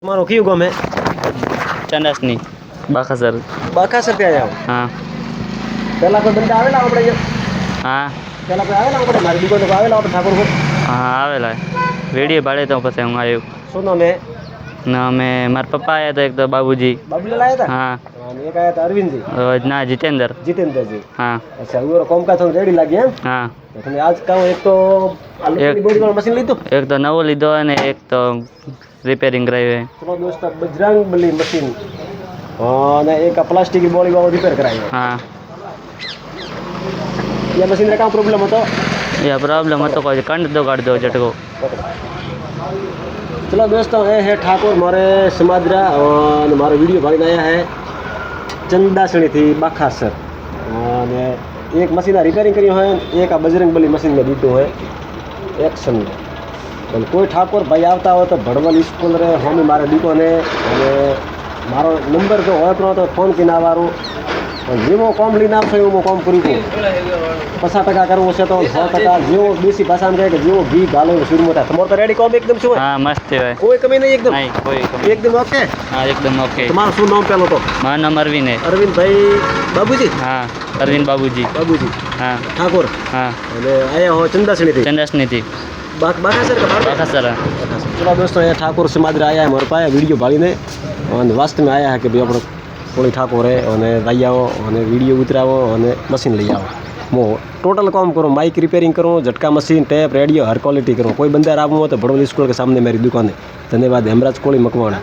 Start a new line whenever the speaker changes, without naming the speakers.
તમારો કયું ગામ હે?
ચંદાસની બાખાસર.
બાખાસર થી આવ્યા હો?
હા
પહેલા કોઈ બંદા આવેલા આપણે અહીંયા?
હા
પહેલા કોઈ આવેલા આપણે મારી દુકાન કોઈ આવેલા આપણે ઠાકોર કોઈ?
હા આવેલા વેડીએ ભાડે તો પછી હું આવ્યું
શું નામ હે?
ના અમે મારા પપ્પા આવ્યા હતા એક તો બાબુજી.
બાબુલાલ આવ્યા હતા?
હા
અને એક આવ્યા હતા અરવિંદજી?
ના જીતેન્દ્ર.
જીતેન્દ્રજી.
હા
અચ્છા ઉરો કોમકાજ રેડી લાગી એમ?
હા
તો તમે આજ કહો એક તો
એક
બોડી વાળું મશીન લીધું?
એક તો નવો લીધો અને એક તો રિપેરિંગ કરાવ્યું.
ચલો દોસ્તો બજરંગ બલી મશીન અને એક પ્લાસ્ટિક की બોડી વાળો રિપેર કરાવ્યો.
હા
ये मशीन का प्रॉब्लम હતો?
ये प्रॉब्लम હતો કોઈ કંડ दो काट दो झटको.
चलो दोस्तों ये है ठाकुर मारे समाजरा और मारो वीडियो भाई आया है चंदासणी थी बाखासर और एक मशीन रिपेयरिंग करी है एक आ बजरंग बली मशीन में दीधो है एक्शन में. तो कोई ठाकुर भाई आता हो तो भड़वल स्कूल रे होमी मारे दीको ने मारो नंबर जो हो तो फोन की ना वारो जीवो कॉम लीन आप वो कॉम करूँ 50% करવું છે તો 100% જેવો દેશી ભાષામાં કહે કે જેવો ઘી ગાલો સુર મોટા તમારો તો રેડી કોમ એકદમ શું
હા મસ્ત है
કોઈ કમી નહીં એકદમ
नहीं कोई कमी.
એકદમ ઓકે.
हाँ एकदम ओके.
તમારું શું નામ પેલો તો?
મારું નામ અરવિંદ है.
અરવિંદભાઈ બાબુજી?
हाँ अरविंद बाबूजी.
બાબુજી
हाँ
ઠાકોર
हाँ
અને આયા હો ચંદાસણીથી
चंदासनी थी
બાખાસર કે બાર
बाखासर.
चलो दोस्तों ये ठाकुर समाज रे आया है हमारे पास वीडियो भागीने और वास्तव में आया है कि भाई આપણો કોળી ઠાકોર હે અને લઈ આવો અને વિડીયો ઉતરાવો અને મશીન લઈ આવો મો टोटल काम करो माइक रिपेयरिंग करो झटका मशीन टेप रेडियो हर क्वालिटी करो कोई बंदा आबू हो तो बड़वल स्कूल के सामने मेरी दुकान है. धन्यवाद. हेमराज कोली मकवाणा.